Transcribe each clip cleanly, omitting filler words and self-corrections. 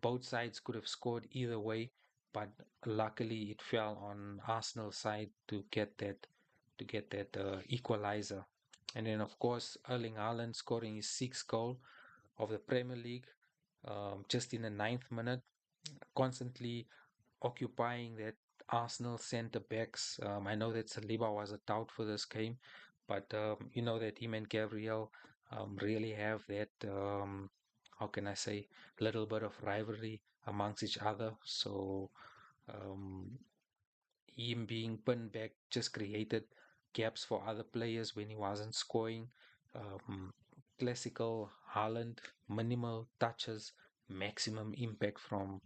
both sides could have scored either way, but luckily it fell on Arsenal's side to get that equalizer. And then of course Erling Haaland scoring his sixth goal of the Premier League, just in the ninth minute, constantly occupying that Arsenal centre backs. I know that Saliba was a doubt for this game, but you know that him and Gabriel really have that, how can I say, little bit of rivalry amongst each other. So um, him being pinned back just created gaps for other players when he wasn't scoring. Um, Classical Haaland, minimal touches, maximum impact from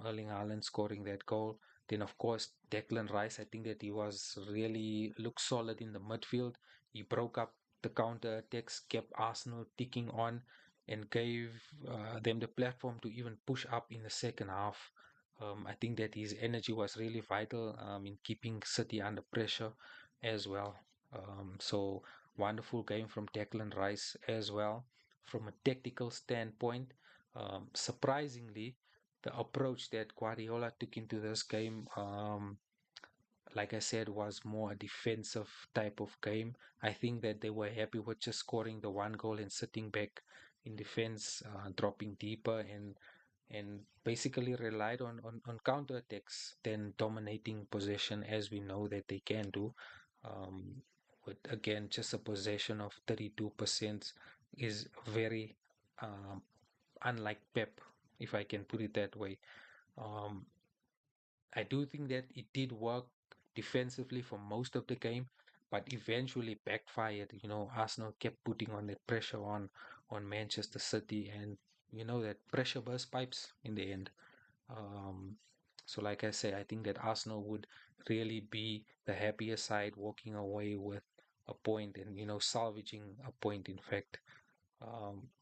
Erling Haaland scoring that goal. Then of course Declan Rice, I think that he was really looked solid in the midfield. He broke up the counter attacks, kept Arsenal ticking on, and gave them the platform to even push up in the second half. I think that his energy was really vital in keeping City under pressure as well. So wonderful game from Declan Rice as well. From a tactical standpoint, surprisingly, the approach that Guardiola took into this game, like I said, was more a defensive type of game. I think that they were happy with just scoring the one goal and sitting back in defense, dropping deeper and basically relied on counter attacks than dominating possession as we know that they can do. Um, with again just a possession of 32% is very um, unlike Pep, if I can put it that way. Um, I do think that it did work defensively for most of the game, but eventually backfired. You know, Arsenal kept putting on that pressure on Manchester City, and you know that pressure burst pipes in the end. Um, so, like I say, I think that Arsenal would really be the happier side walking away with a point and salvaging a point. In fact,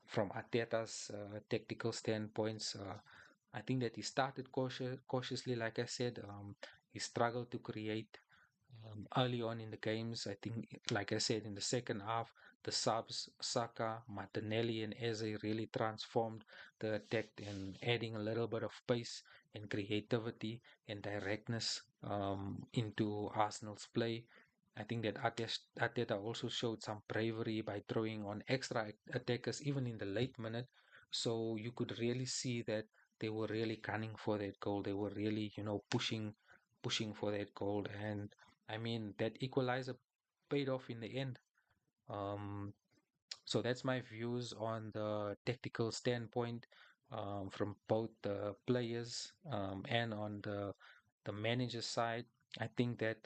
from Arteta's tactical standpoints, I think that he started cautiously. Like I said, he struggled to create early on in the games. I think, like I said, in the second half, the subs, Saka, Martinelli, and Eze really transformed the attack and adding a little bit of pace and creativity and directness into Arsenal's play. I think that Arteta also showed some bravery by throwing on extra attackers even in the late minute. So you could really see that they were really gunning for that goal. They were really, pushing for that goal. And I mean, that equalizer paid off in the end. Um, so that's my views on the tactical standpoint from both the players and on the manager's side. I think that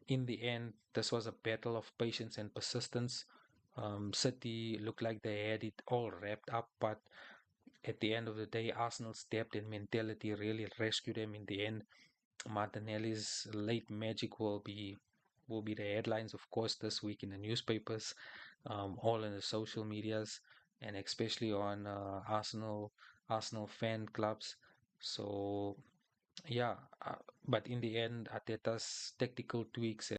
in the end, this was a battle of patience and persistence. City looked like they had it all wrapped up, but at the end of the day, Arsenal's depth and mentality really rescued them in the end. Martinelli's late magic will be the headlines, of course, this week in the newspapers, all in the social medias, and especially on Arsenal fan clubs. So yeah, but in the end, Arteta's tactical tweaks